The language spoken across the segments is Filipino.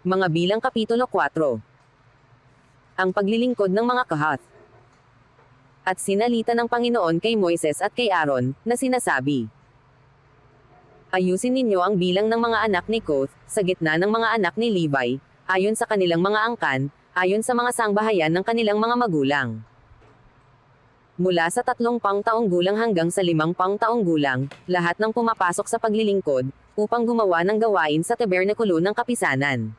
Mga bilang Kapitulo 4. Ang paglilingkod ng mga kahat. At sinalita ng Panginoon kay Moises at kay Aaron, na sinasabi, ayusin ninyo ang bilang ng mga anak ni Koth, sa gitna ng mga anak ni Levi, ayon sa kanilang mga angkan, ayon sa mga sangbahayan ng kanilang mga magulang. Mula sa 3 taong gulang hanggang sa 5 taong gulang, lahat ng pumapasok sa paglilingkod, upang gumawa ng gawain sa tabernakulo ng kapisanan.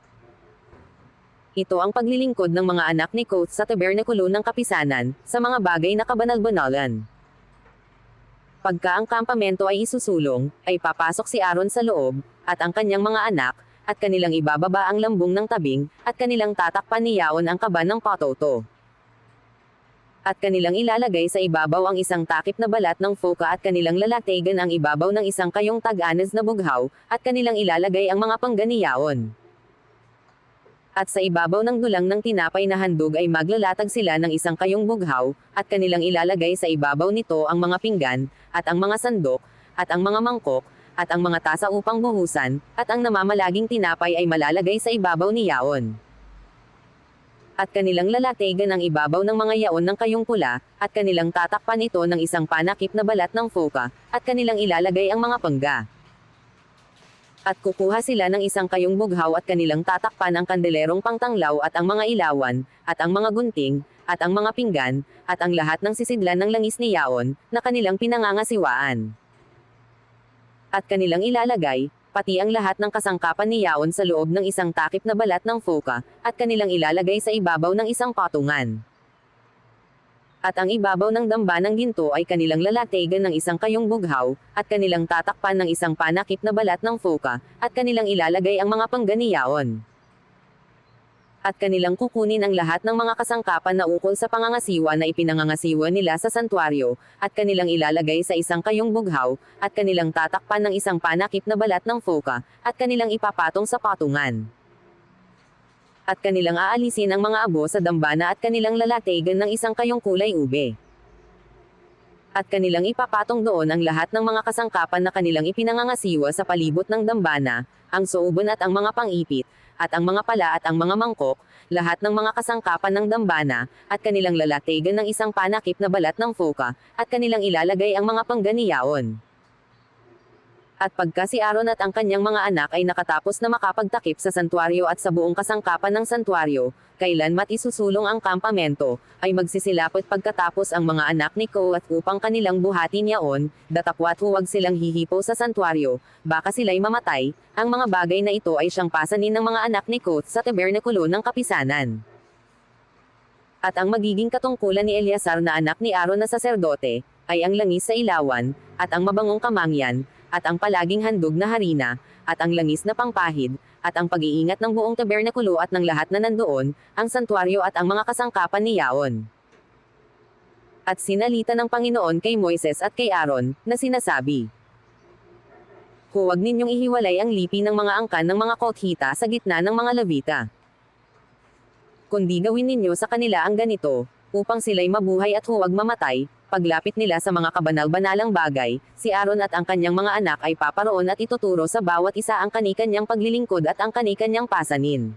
Ito ang paglilingkod ng mga anak ni Koth sa tabernakulo ng kapisanan, sa mga bagay na kabanal-banalan. Pagka ang kampamento ay isusulong, ay papasok si Aaron sa loob, at ang kanyang mga anak, at kanilang ibababa ang lambung ng tabing, at kanilang tatakpan ni Yaon ang kaban ng patoto. At kanilang ilalagay sa ibabaw ang isang takip na balat ng foka at kanilang lalatigan ang ibabaw ng isang kayong tag-anas na bughaw, at kanilang ilalagay ang mga panggan ni Yaon. At sa ibabaw ng dulang ng tinapay na handog ay maglalatag sila ng isang kayong bughaw, at kanilang ilalagay sa ibabaw nito ang mga pinggan, at ang mga sandok, at ang mga mangkok, at ang mga tasa upang buhusan, at ang namamalaging tinapay ay malalagay sa ibabaw ni Yaon. At kanilang lalatigan ang ibabaw ng mga yaon ng kayong pula, at kanilang tatakpan ito ng isang panakip na balat ng foka, at kanilang ilalagay ang mga pangga. At kukuha sila ng isang kayong bughaw at kanilang tatakpan ang kandelerong pangtanglaw at ang mga ilawan, at ang mga gunting, at ang mga pinggan, at ang lahat ng sisidlan ng langis ni Yaon, na kanilang pinangangasiwaan. At kanilang ilalagay, pati ang lahat ng kasangkapan ni Yaon sa loob ng isang takip na balat ng foka, at kanilang ilalagay sa ibabaw ng isang patungan. At ang ibabaw ng damba ng ginto ay kanilang lalatigan ng isang kayong bughaw, at kanilang tatakpan ng isang panakip na balat ng foka, at kanilang ilalagay ang mga panggan ni Yaon. At kanilang kukunin ang lahat ng mga kasangkapan na ukol sa pangangasiwa na ipinangangasiwa nila sa santuaryo, at kanilang ilalagay sa isang kayong bughaw, at kanilang tatakpan ng isang panakip na balat ng foka, at kanilang ipapatong sa patungan. At kanilang aalisin ang mga abo sa dambana at kanilang lalatigan ng isang kayong kulay ube. At kanilang ipapatong doon ang lahat ng mga kasangkapan na kanilang ipinangangasiwa sa palibot ng dambana, ang suuban at ang mga pang-ipit, at ang mga pala at ang mga mangkok, lahat ng mga kasangkapan ng dambana, at kanilang lalatigan ng isang panakip na balat ng foka, at kanilang ilalagay ang mga panggan ni Yaon. At pagka si Aaron at ang kanyang mga anak ay nakatapos na makapagtakip sa santuaryo at sa buong kasangkapan ng santuaryo, kailanmat isusulong ang kampamento, ay magsisilapot pagkatapos ang mga anak ni Kohath upang kanilang buhatin Yaon, datakwat huwag silang hihipo sa santuaryo, baka sila'y mamatay, ang mga bagay na ito ay siyang pasanin ng mga anak ni Kohath sa tabernakulo ng kapisanan. At ang magiging katungkulan ni Eleazar na anak ni Aaron na saserdote, ay ang langis sa ilawan, at ang mabangong kamangyan, at ang palaging handog na harina, at ang langis na pangpahid, at ang pag-iingat ng buong tabernakulo at ng lahat na nandoon, ang santuaryo at ang mga kasangkapan ni Yaon. At sinalita ng Panginoon kay Moises at kay Aaron, na sinasabi, huwag ninyong ihiwalay ang lipi ng mga angkan ng mga Kothita sa gitna ng mga Levita. Kundi gawin ninyo sa kanila ang ganito, upang sila'y mabuhay at huwag mamatay. Paglapit nila sa mga kabanal-banalang bagay, si Aaron at ang kanyang mga anak ay paparoon at ituturo sa bawat isa ang kani-kanyang paglilingkod at ang kani-kanyang pasanin.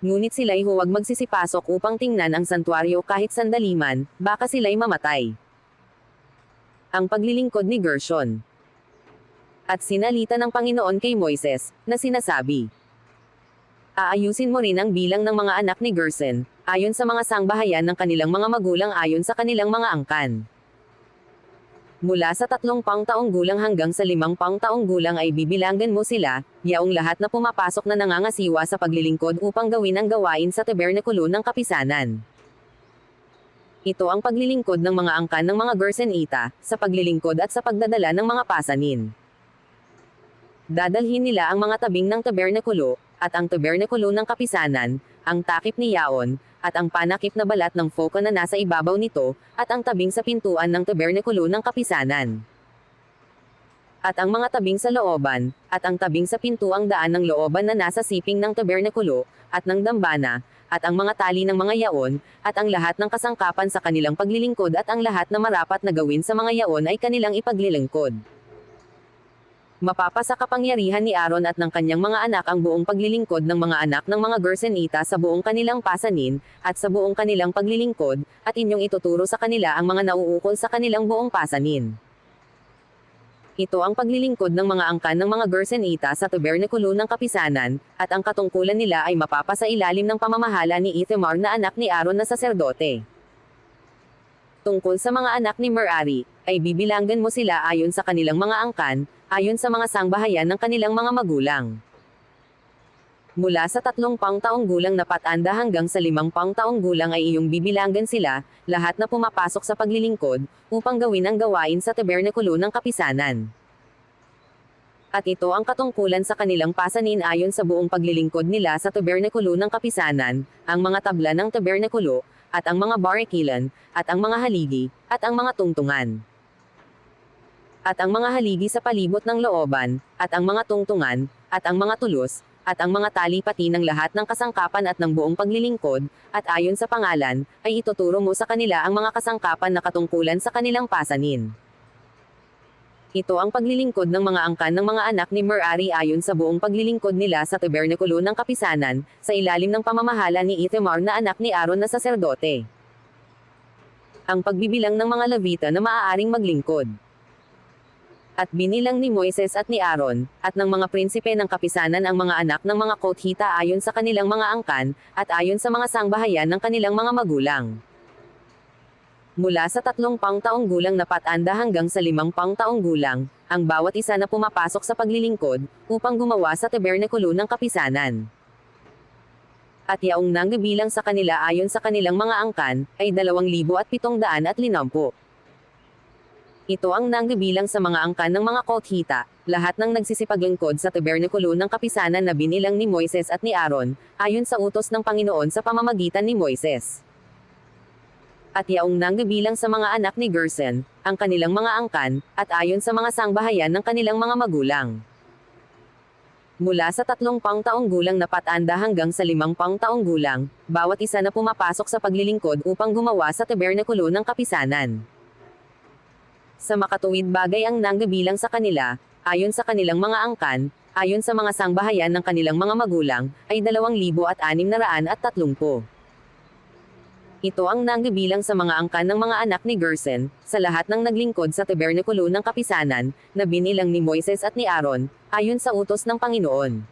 Ngunit sila'y huwag magsisipasok upang tingnan ang santuaryo kahit sandali man, baka sila'y mamatay. Ang paglilingkod ni Gershon. At sinalita ng Panginoon kay Moises, na sinasabi, aayusin mo rin ang bilang ng mga anak ni Gershon, ayon sa mga sangbahayan ng kanilang mga magulang ayon sa kanilang mga angkan. Mula sa 3 taong gulang hanggang sa 5 taong gulang ay bibilangan mo sila, yaong lahat na pumapasok na nangangasiwa sa paglilingkod upang gawin ang gawain sa tabernakulo ng kapisanan. Ito ang paglilingkod ng mga angkan ng mga Gershonita, sa paglilingkod at sa pagdadala ng mga pasanin. Dadalhin nila ang mga tabing ng tabernakulo, at ang tabernakulo ng kapisanan, ang takip ni Yaon, at ang panakip na balat ng foka na nasa ibabaw nito, at ang tabing sa pintuan ng tabernakulo ng kapisanan. At ang mga tabing sa looban, at ang tabing sa pintuang daan ng looban na nasa siping ng tabernakulo, at ng dambana, at ang mga tali ng mga yaon, at ang lahat ng kasangkapan sa kanilang paglilingkod at ang lahat na marapat na gawin sa mga yaon ay kanilang ipaglilingkod. Mapapasa kapangyarihan ni Aaron at ng kanyang mga anak ang buong paglilingkod ng mga anak ng mga Gersenita sa buong kanilang pasanin, at sa buong kanilang paglilingkod, at inyong ituturo sa kanila ang mga nauukol sa kanilang buong pasanin. Ito ang paglilingkod ng mga angkan ng mga Gersenita sa tabernakulo ng kapisanan, at ang katungkulan nila ay mapapasa ilalim ng pamamahala ni Ithamar na anak ni Aaron na saserdote. Tungkol sa mga anak ni Merari, ay bibilanggan mo sila ayon sa kanilang mga angkan, ayon sa mga sangbahayan ng kanilang mga magulang. Mula sa 3 taong gulang na patanda hanggang sa 5 taong gulang ay iyong bibilanggan sila, lahat na pumapasok sa paglilingkod, upang gawin ang gawain sa tabernakulo ng kapisanan. At ito ang katungkulan sa kanilang pasanin ayon sa buong paglilingkod nila sa tabernakulo ng kapisanan, ang mga tabla ng tabernakulo, at ang mga barakilan, at ang mga haligi, at ang mga tungtungan. At ang mga haligi sa palibot ng looban, at ang mga tungtungan, at ang mga tulos, at ang mga tali pati ng lahat ng kasangkapan at ng buong paglilingkod, at ayon sa pangalan, ay ituturo mo sa kanila ang mga kasangkapan na katungkulan sa kanilang pasanin. Ito ang paglilingkod ng mga angkan ng mga anak ni Merari ayon sa buong paglilingkod nila sa tabernakulo ng kapisanan, sa ilalim ng pamamahala ni Ithamar na anak ni Aaron na saserdote. Ang pagbibilang ng mga Levita na maaaring maglingkod. At binilang ni Moises at ni Aaron, at ng mga prinsipe ng kapisanan ang mga anak ng mga Kothita ayon sa kanilang mga angkan, at ayon sa mga sangbahayan ng kanilang mga magulang. Mula sa 3 taong gulang na patanda hanggang sa 5 taong gulang, ang bawat isa na pumapasok sa paglilingkod, upang gumawa sa tabernakulo ng kapisanan. At yaong nanggabilang sa kanila ayon sa kanilang mga angkan, ay 2,750. Ito ang nanggabilang sa mga angkan ng mga Kothita, lahat ng nagsisipaglingkod sa tabernakulo ng kapisanan na binilang ni Moises at ni Aaron, ayon sa utos ng Panginoon sa pamamagitan ni Moises. At yaong nanggabilang sa mga anak ni Gerson, ang kanilang mga angkan, at ayon sa mga sangbahayan ng kanilang mga magulang. Mula sa 3 taong gulang na patanda hanggang sa 5 taong gulang, bawat isa na pumapasok sa paglilingkod upang gumawa sa tabernakulo ng kapisanan. Sa makatuwid bagay ang nanggabilang sa kanila, ayon sa kanilang mga angkan, ayon sa mga sangbahayan ng kanilang mga magulang, ay 2,630. Ito ang nanggabilang sa mga angkan ng mga anak ni Gerson, sa lahat ng naglingkod sa tabernakulo ng kapisanan, na binilang ni Moises at ni Aaron, ayon sa utos ng Panginoon.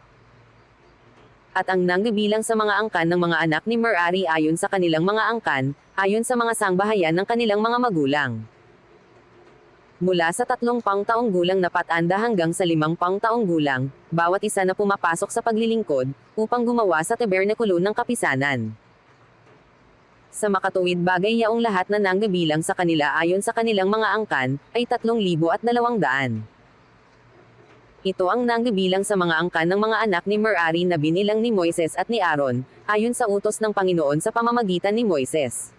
At ang nanggabilang sa mga angkan ng mga anak ni Merari ayon sa kanilang mga angkan, ayon sa mga sangbahayan ng kanilang mga magulang. Mula sa 3 taong gulang na patanda hanggang sa 5 taong gulang, bawat isa na pumapasok sa paglilingkod, upang gumawa sa tabernakulo ng kapisanan. Sa makatuwid bagay yaong lahat na nanggabilang sa kanila ayon sa kanilang mga angkan, ay 3,200. Ito ang nanggabilang sa mga angkan ng mga anak ni Merari na binilang ni Moises at ni Aaron, ayon sa utos ng Panginoon sa pamamagitan ni Moises.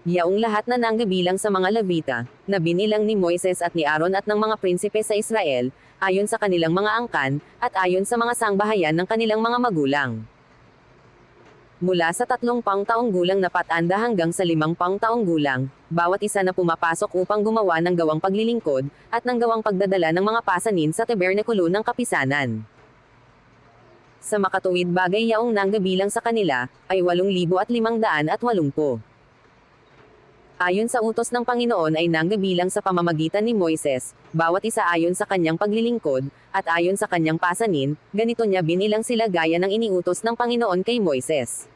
Yaong lahat na nanggabilang sa mga Levita, na binilang ni Moises at ni Aaron at ng mga prinsipe sa Israel, ayon sa kanilang mga angkan, at ayon sa mga sangbahayan ng kanilang mga magulang. Mula sa 3 taong gulang na patanda hanggang sa 5 taong gulang, bawat isa na pumapasok upang gumawa ng gawang paglilingkod, at ng gawang pagdadala ng mga pasanin sa tabernakulo ng kapisanan. Sa makatuwid bagay yaong nanggabilang sa kanila, ay 8,580. Ayon sa utos ng Panginoon ay nanggabilang sa pamamagitan ni Moises, bawat isa ayon sa kanyang paglilingkod, at ayon sa kanyang pasanin, ganito niya binilang sila gaya ng iniutos ng Panginoon kay Moises.